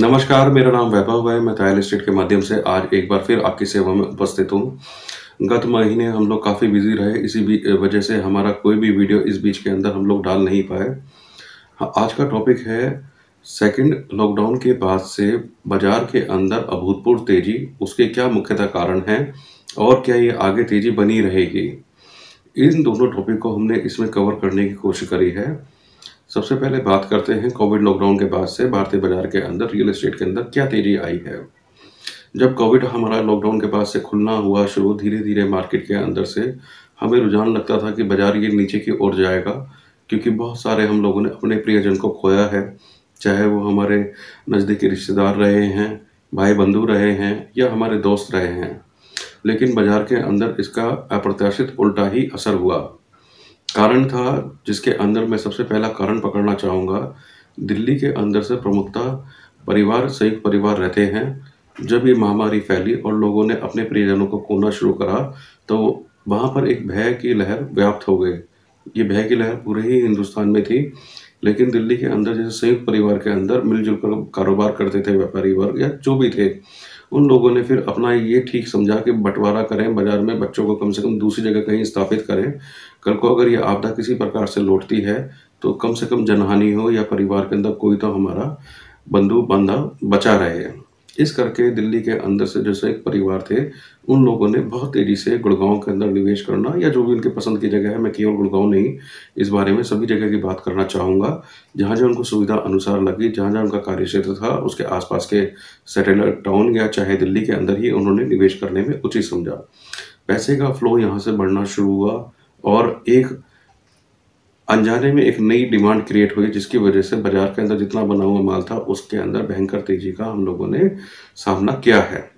नमस्कार, मेरा नाम वैभव है। मैं ट्रायल एस्टेट के माध्यम से आज एक बार फिर आपकी सेवा में उपस्थित हूँ। गत महीने हम लोग काफ़ी बिज़ी रहे, इसी वजह से हमारा कोई भी वीडियो इस बीच के अंदर हम लोग डाल नहीं पाए। हाँ, आज का टॉपिक है सेकंड लॉकडाउन के बाद से बाज़ार के अंदर अभूतपूर्व तेज़ी, उसके क्या मुख्यतः कारण हैं और क्या ये आगे तेज़ी बनी रहेगी? इन दोनों टॉपिक को हमने इसमें कवर करने की कोशिश करी है। सबसे पहले बात करते हैं कोविड लॉकडाउन के बाद से भारतीय बाजार के अंदर रियल एस्टेट के अंदर क्या तेजी आई है। जब कोविड हमारा लॉकडाउन के बाद से खुलना हुआ शुरू, धीरे धीरे मार्केट के अंदर से हमें रुझान लगता था कि बाजार ये नीचे की ओर जाएगा, क्योंकि बहुत सारे हम लोगों ने अपने प्रियजन को खोया है, चाहे वो हमारे नज़दीकी रिश्तेदार रहे हैं, भाई बंधु रहे हैं या हमारे दोस्त रहे हैं। लेकिन बाजार के अंदर इसका अप्रत्याशित उल्टा ही असर हुआ। कारण था जिसके अंदर मैं सबसे पहला कारण पकड़ना चाहूँगा, दिल्ली के अंदर से प्रमुखतः परिवार, संयुक्त परिवार रहते हैं। जब ये महामारी फैली और लोगों ने अपने प्रियजनों को खोना शुरू करा, तो वहाँ पर एक भय की लहर व्याप्त हो गई। ये भय की लहर पूरे ही हिंदुस्तान में थी, लेकिन दिल्ली के अंदर जैसे संयुक्त परिवार के अंदर मिलजुल कर कारोबार करते थे व्यापारी वर्ग या जो भी थे, उन लोगों ने फिर अपना ये ठीक समझा कि बँटवारा करें बाज़ार में, बच्चों को कम से कम दूसरी जगह कहीं स्थापित करें। कल को अगर ये आपदा किसी प्रकार से लौटती है, तो कम से कम जनहानि हो या परिवार के अंदर कोई तो हमारा बंधु-बांधव बचा रहे। इस करके दिल्ली के अंदर से जैसे एक परिवार थे, उन लोगों ने बहुत तेज़ी से गुड़गाँव के अंदर निवेश करना या जो भी उनकी पसंद की जगह है, मैं केवल गुड़गाँव नहीं, इस बारे में सभी जगह की बात करना चाहूँगा। जहाँ-जहाँ उनको सुविधा अनुसार लगी, जहाँ-जहाँ उनका कार्यक्षेत्र था, उसके आस-पास के सैटेलाइट टाउन या चाहे दिल्ली के अंदर ही उन्होंने निवेश करने में उचित समझा। पैसे का फ्लो यहाँ से बढ़ना शुरू हुआ और एक अनजाने में एक नई डिमांड क्रिएट हुई, जिसकी वजह से बाजार के अंदर जितना बना हुआ माल था, उसके अंदर भयंकर तेजी का हम लोगों ने सामना किया है।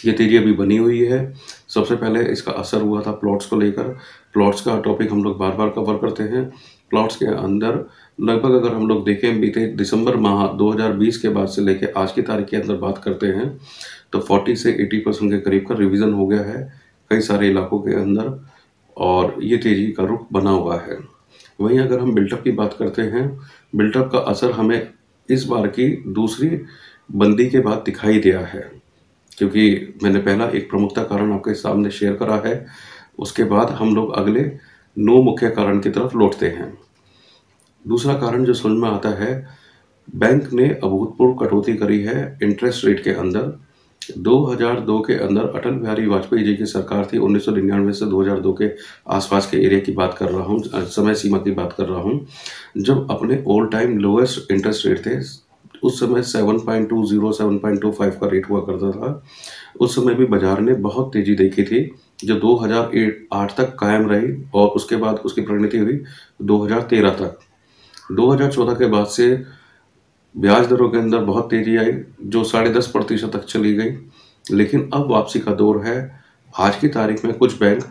ये तेजी अभी बनी हुई है। सबसे पहले इसका असर हुआ था प्लॉट्स को लेकर। प्लॉट्स का टॉपिक हम लोग बार-बार कवर करते हैं। प्लॉट्स के अंदर लगभग अगर हम लोग देखें बीते दिसंबर माह 2020 के बाद से लेके आज की तारीख के अंदर बात करते हैं, तो 40 से 80% के करीब का रिवीजन हो गया है कई सारे इलाकों के अंदर और ये तेजी का रुख बना हुआ है। वहीं अगर हम बिल्टअप की बात करते हैं, बिल्टअप का असर हमें इस बार की दूसरी मंदी के बाद दिखाई दिया है, क्योंकि मैंने पहला एक प्रमुखता कारण आपके सामने शेयर करा है। उसके बाद हम लोग अगले 9 मुख्य कारण की तरफ लौटते हैं। दूसरा कारण जो समझ में आता है, बैंक ने अभूतपूर्व कटौती करी है इंटरेस्ट रेट के अंदर। 2002 के अंदर अटल बिहारी वाजपेयी जी की सरकार थी। 1999 से 2002 के आसपास के एरिया की बात कर रहा हूँ, समय सीमा की बात कर रहा हूँ, जब अपने all time lowest interest rate थे। उस समय 7.20 7.25 का रेट हुआ करता था। उस समय भी बाजार ने बहुत तेजी देखी थी, जो 2008 तक कायम रही और उसके बाद उसकी परिणति हुई 2013 तक। 2014 के बाद से ब्याज दरों के अंदर बहुत तेजी आई, जो 10.5% तक चली गई, लेकिन अब वापसी का दौर है। आज की तारीख में कुछ बैंक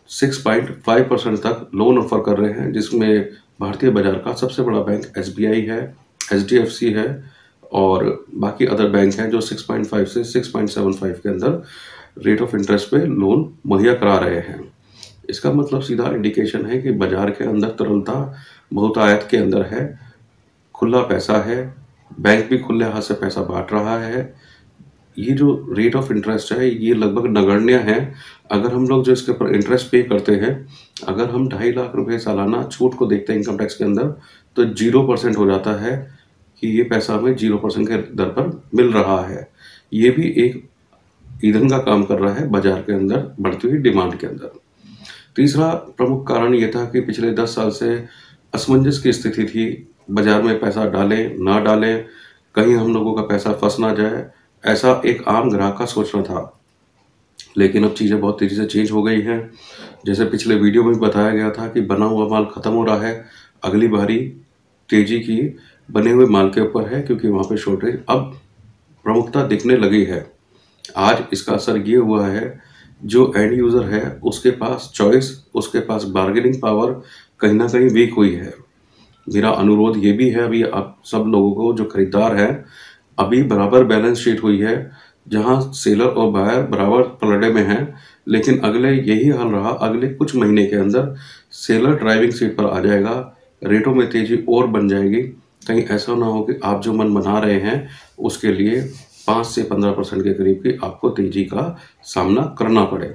6.5% तक लोन ऑफर कर रहे हैं, जिसमें भारतीय बाजार का सबसे बड़ा बैंक एसबीआई है, एचडीएफसी है और बाकी अदर बैंक हैं जो 6.5 से 6.75 के अंदर रेट ऑफ इंटरेस्ट पे लोन मुहैया करा रहे हैं। इसका मतलब सीधा इंडिकेशन है कि बाजार के अंदर तरलता बहुतायत के अंदर है, खुला पैसा है, बैंक भी खुले हाथ से पैसा बांट रहा है। ये जो रेट ऑफ इंटरेस्ट है, ये लगभग नगण्य है। अगर हम लोग जो इसके ऊपर इंटरेस्ट पे करते हैं, अगर हम 2.5 लाख रुपए सालाना छूट को देखते हैं इनकम टैक्स के अंदर, तो 0% हो जाता है कि ये पैसा हमें 0% के दर पर मिल रहा है। ये भी एक ईंधन का काम कर रहा है बाजार के अंदर बढ़ती हुई डिमांड के अंदर। तीसरा प्रमुख कारण ये था कि पिछले 10 साल से असमंजस की स्थिति थी, बाजार में पैसा डालें ना डालें, कहीं हम लोगों का पैसा फंस ना जाए, ऐसा एक आम ग्राहक का सोचना था। लेकिन अब चीज़ें बहुत तेज़ी से चेंज हो गई हैं। जैसे पिछले वीडियो में भी बताया गया था कि बना हुआ माल ख़त्म हो रहा है, अगली बारी तेज़ी की बने हुए माल के ऊपर है, क्योंकि वहाँ पे शॉर्टेज अब प्रमुखता दिखने लगी है। आज इसका असर ये हुआ है, जो एंड यूज़र है उसके पास चॉइस, उसके पास बार्गेनिंग पावर कहीं ना कहीं वीक हुई है। मेरा अनुरोध ये भी है अभी आप सब लोगों को, जो खरीदार हैं, अभी बराबर बैलेंस शीट हुई है, जहां सेलर और बायर बराबर पलड़े में हैं। लेकिन अगले यही हाल रहा, अगले कुछ महीने के अंदर सेलर ड्राइविंग सीट पर आ जाएगा, रेटों में तेजी और बन जाएगी। कहीं ऐसा ना हो कि आप जो मन बना रहे हैं, उसके लिए 5 से 15% के करीब की आपको तेज़ी का सामना करना पड़े।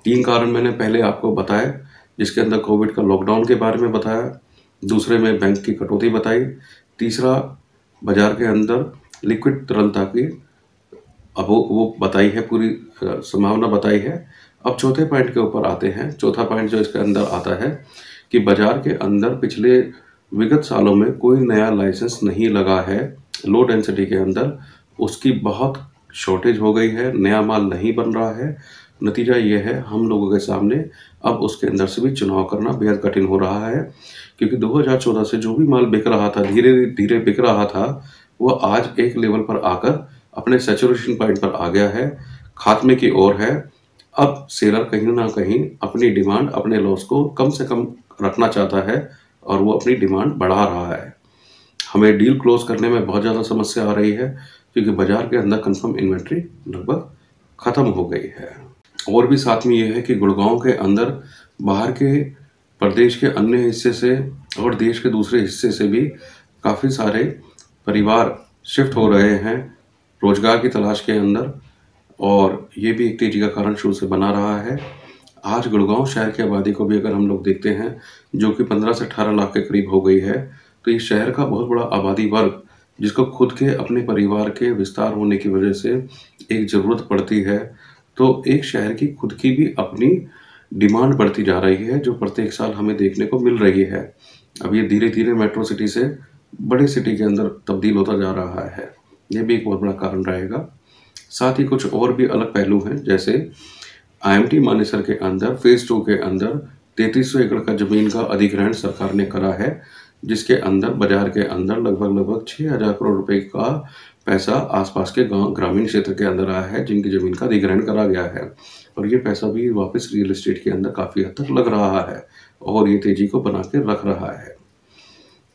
3 कारण मैंने पहले आपको बताए, जिसके अंदर कोविड का लॉकडाउन के बारे में बताया, दूसरे में बैंक की कटौती बताई, तीसरा बाज़ार के अंदर लिक्विड तरलता की अब वो बताई है, पूरी संभावना बताई है। अब चौथे पॉइंट के ऊपर आते हैं। चौथा पॉइंट जो इसके अंदर आता है कि बाज़ार के अंदर पिछले विगत सालों में कोई नया लाइसेंस नहीं लगा है लो डेंसिटी के अंदर, उसकी बहुत शॉर्टेज हो गई है, नया माल नहीं बन रहा है। नतीजा ये है हम लोगों के सामने अब उसके अंदर से भी चुनाव करना बेहद कठिन हो रहा है, क्योंकि 2014 से जो भी माल बिक रहा था, धीरे-धीरे बिक रहा था, वो आज एक लेवल पर आकर अपने सैचुरेशन पॉइंट पर आ गया है, खात्मे की ओर है। अब सेलर कहीं न कहीं अपनी डिमांड, अपने लॉस को कम से कम रखना चाहता है और वो अपनी डिमांड बढ़ा रहा है। हमें डील क्लोज़ करने में बहुत ज़्यादा समस्या आ रही है, क्योंकि बाज़ार के अंदर कन्फर्म इन्वेंट्री लगभग खत्म हो गई है। और भी साथ में ये है कि गुड़गाँव के अंदर बाहर के प्रदेश के अन्य हिस्से से और देश के दूसरे हिस्से से भी काफ़ी सारे परिवार शिफ्ट हो रहे हैं रोजगार की तलाश के अंदर, और ये भी एक तेजी का कारण शुरू से बना रहा है। आज गुड़गांव शहर की आबादी को भी अगर हम लोग देखते हैं, जो कि 15 से 18 लाख के करीब हो गई है, तो इस शहर का बहुत बड़ा आबादी वर्ग, जिसको खुद के अपने परिवार के विस्तार होने की वजह से एक ज़रूरत पड़ती है, तो एक शहर की खुद की भी अपनी डिमांड बढ़ती जा रही है, जो प्रत्येक साल हमें देखने को मिल रही है। अब ये धीरे-धीरे मेट्रो सिटी से बड़े सिटी के अंदर तब्दील होता जा रहा है। ये भी एक बहुत बड़ा कारण रहेगा। साथ ही कुछ और भी अलग पहलू हैं, जैसे आईएमटी मानेसर के अंदर फेज़ 2 के अंदर 3300 एकड़ का ज़मीन का अधिग्रहण सरकार ने करा है, जिसके अंदर बाज़ार के अंदर लगभग 6000 करोड़ रुपए का पैसा आसपास के गाँव ग्रामीण क्षेत्र के अंदर आया है, जिनकी ज़मीन का अधिग्रहण करा गया है। और ये पैसा भी वापस रियल एस्टेट के अंदर काफ़ी हद तक लग रहा है और ये तेज़ी को बना के रख रहा है।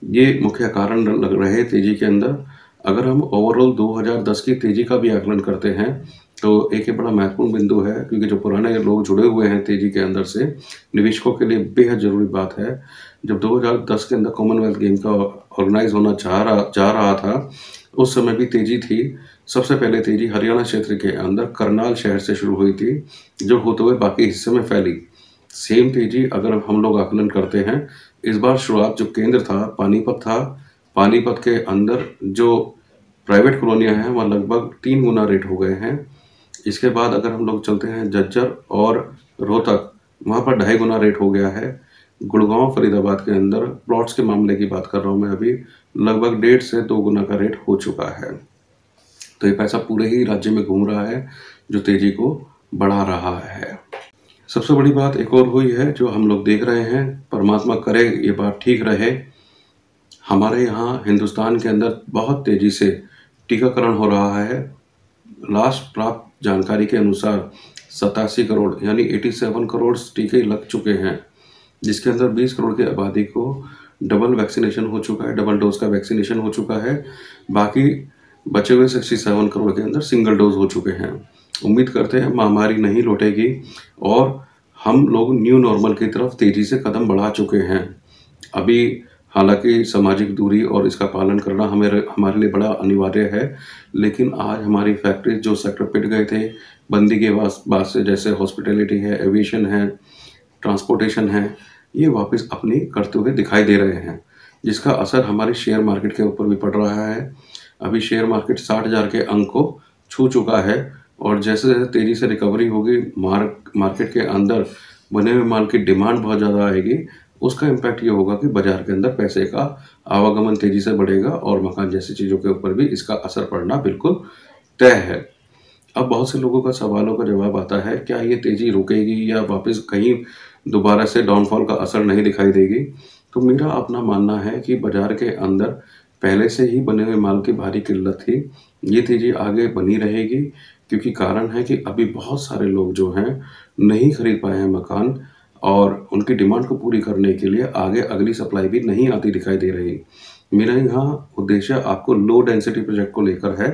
ये मुख्य कारण लग रहे तेज़ी के अंदर। अगर हम ओवरऑल 2010 की तेज़ी का भी आकलन करते हैं, तो एक ये बड़ा महत्वपूर्ण बिंदु है, क्योंकि जो पुराने लोग जुड़े हुए हैं तेज़ी के अंदर से, निवेशकों के लिए बेहद ज़रूरी बात है। जब 2010 के अंदर कॉमनवेल्थ गेम का ऑर्गेनाइज होना जा रहा था, उस समय भी तेज़ी थी। सबसे पहले तेज़ी हरियाणा क्षेत्र के अंदर करनाल शहर से शुरू हुई थी, जो होते हुए बाकी हिस्से में फैली। सेम तेज़ी अगर हम लोग आकलन करते हैं, इस बार शुरुआत जो केंद्र था पानीपत था। पानीपत के अंदर जो प्राइवेट कॉलोनियाँ हैं, वहाँ लगभग 3 गुना रेट हो गए हैं। इसके बाद अगर हम लोग चलते हैं झज्जर और रोहतक, वहाँ पर 2.5 गुना रेट हो गया है। गुड़गांव, फरीदाबाद के अंदर प्लॉट्स के मामले की बात कर रहा हूँ मैं अभी, लगभग 1.5 से 2 गुना का रेट हो चुका है। तो ये पैसा पूरे ही राज्य में घूम रहा है, जो तेज़ी को बढ़ा रहा है। सबसे बड़ी बात एक और हुई है जो हम लोग देख रहे हैं, परमात्मा करे ये बात ठीक रहे। हमारे यहाँ हिंदुस्तान के अंदर बहुत तेज़ी से टीकाकरण हो रहा है। लास्ट प्राप्त जानकारी के अनुसार 87 करोड़ यानी 87 करोड़ टीके लग चुके हैं, जिसके अंदर 20 करोड़ की आबादी को डबल वैक्सीनेशन हो चुका है, डबल डोज का वैक्सीनेशन हो चुका है। बाकी बचे हुए 67 करोड़ के अंदर सिंगल डोज हो चुके हैं। उम्मीद करते हैं महामारी नहीं लौटेगी और हम लोग न्यू नॉर्मल की तरफ तेज़ी से कदम बढ़ा चुके हैं। अभी हालांकि सामाजिक दूरी और इसका पालन करना हमारे लिए बड़ा अनिवार्य है, लेकिन आज हमारी फैक्ट्री जो सेक्टर पिट गए थे बंदी के बाद से, जैसे हॉस्पिटैलिटी है, एविएशन है, ट्रांसपोर्टेशन है, ये वापस अपनी करते हुए दिखाई दे रहे हैं, जिसका असर हमारे शेयर मार्केट के ऊपर भी पड़ रहा है। अभी शेयर मार्केट 60,000 के अंक को छू चुका है और जैसे जैसे तेज़ी से रिकवरी होगी, मार्केट के अंदर बने हुए माल की डिमांड बहुत ज़्यादा आएगी। उसका इम्पैक्ट ये होगा कि बाजार के अंदर पैसे का आवागमन तेज़ी से बढ़ेगा और मकान जैसी चीज़ों के ऊपर भी इसका असर पड़ना बिल्कुल तय है। अब बहुत से लोगों का सवालों का जवाब आता है, क्या ये तेज़ी रुकेगी या वापस कहीं दोबारा से डाउनफॉल का असर नहीं दिखाई देगी? तो मेरा अपना मानना है कि बाजार के अंदर पहले से ही बने हुए माल की भारी किल्लत थी। ये तेज़ी आगे बनी रहेगी, क्योंकि कारण है कि अभी बहुत सारे लोग जो हैं नहीं खरीद पाए हैं मकान, और उनकी डिमांड को पूरी करने के लिए आगे अगली सप्लाई भी नहीं आती दिखाई दे रही। मेरा यहाँ उद्देश्य आपको लो डेंसिटी प्रोजेक्ट को लेकर है।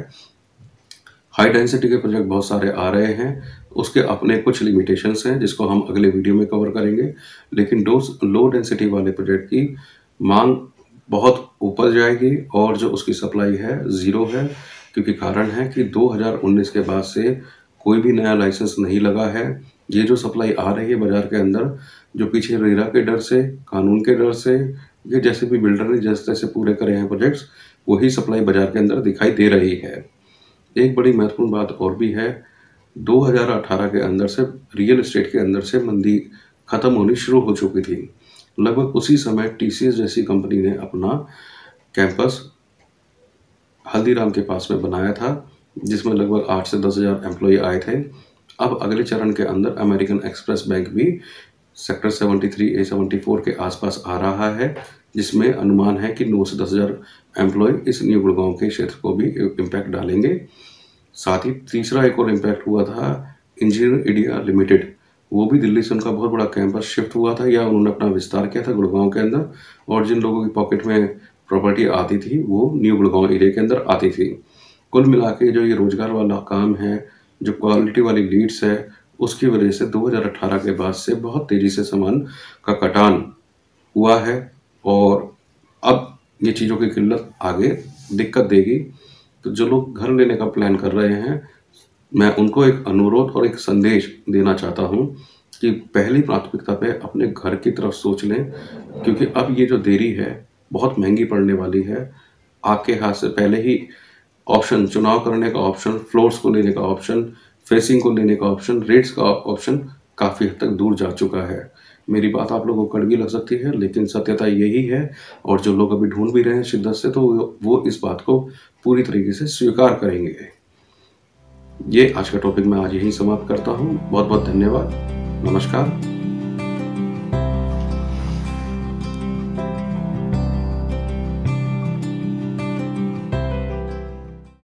हाई डेंसिटी के प्रोजेक्ट बहुत सारे आ रहे हैं, उसके अपने कुछ लिमिटेशंस हैं जिसको हम अगले वीडियो में कवर करेंगे, लेकिन लो डेंसिटी वाले प्रोजेक्ट की मांग बहुत ऊपर जाएगी और जो उसकी सप्लाई है ज़ीरो है, क्योंकि कारण है कि 2019 के बाद से कोई भी नया लाइसेंस नहीं लगा है। ये जो सप्लाई आ रही है बाज़ार के अंदर, जो पीछे रेरा के डर से, कानून के डर से, ये जैसे भी बिल्डर ने जैसे-तैसे पूरे करे हैं प्रोजेक्ट्स, वही सप्लाई बाज़ार के अंदर दिखाई दे रही है। एक बड़ी महत्वपूर्ण बात और भी है, 2018 के अंदर से रियल एस्टेट के अंदर से मंदी खत्म होनी शुरू हो चुकी थी। लगभग उसी समय टीसीएस जैसी कंपनी ने अपना कैंपस हल्दीराम के पास में बनाया था, जिसमें लगभग 8 से 10,000 एम्प्लॉई आए थे। अब अगले चरण के अंदर अमेरिकन एक्सप्रेस बैंक भी सेक्टर 73 ए 74 के आसपास आ रहा है, जिसमें अनुमान है कि 9 से 10,000 एम्प्लॉय इस न्यू गुड़गांव के क्षेत्र को भी इम्पैक्ट डालेंगे। साथ ही तीसरा एक और इम्पैक्ट हुआ था इंजीनियर इंडिया लिमिटेड, वो भी दिल्ली से उनका बहुत बड़ा कैंपस शिफ्ट हुआ था या उन्होंने अपना विस्तार किया था गुड़गांव के अंदर, और जिन लोगों की पॉकेट में प्रॉपर्टी आती थी वो न्यू गुड़गांव एरिया के अंदर आती थी। कुल मिला के जो ये रोजगार वाला काम है, जो क्वालिटी वाली लीड्स है, उसकी वजह से 2018 के बाद से बहुत तेजी से सामान का कटान हुआ है और अब ये चीज़ों की किल्लत आगे दिक्कत देगी। तो जो लोग घर लेने का प्लान कर रहे हैं, मैं उनको एक अनुरोध और एक संदेश देना चाहता हूँ कि पहली प्राथमिकता पे अपने घर की तरफ सोच लें, क्योंकि अब ये जो देरी है बहुत महंगी पड़ने वाली है। आपके हाथ से पहले ही ऑप्शन चुनाव करने का ऑप्शन, फ्लोर्स को लेने का ऑप्शन, फेसिंग को लेने का ऑप्शन, रेट्स का ऑप्शन काफ़ी हद तक दूर जा चुका है। मेरी बात आप लोगों को कड़वी लग सकती है, लेकिन सत्यता यही है, और जो लोग अभी ढूंढ भी रहे हैं शिद्दत से, तो वो इस बात को पूरी तरीके से स्वीकार करेंगे। ये आज का टॉपिक मैं आज यहीं समाप्त करता हूँ। बहुत बहुत धन्यवाद। नमस्कार।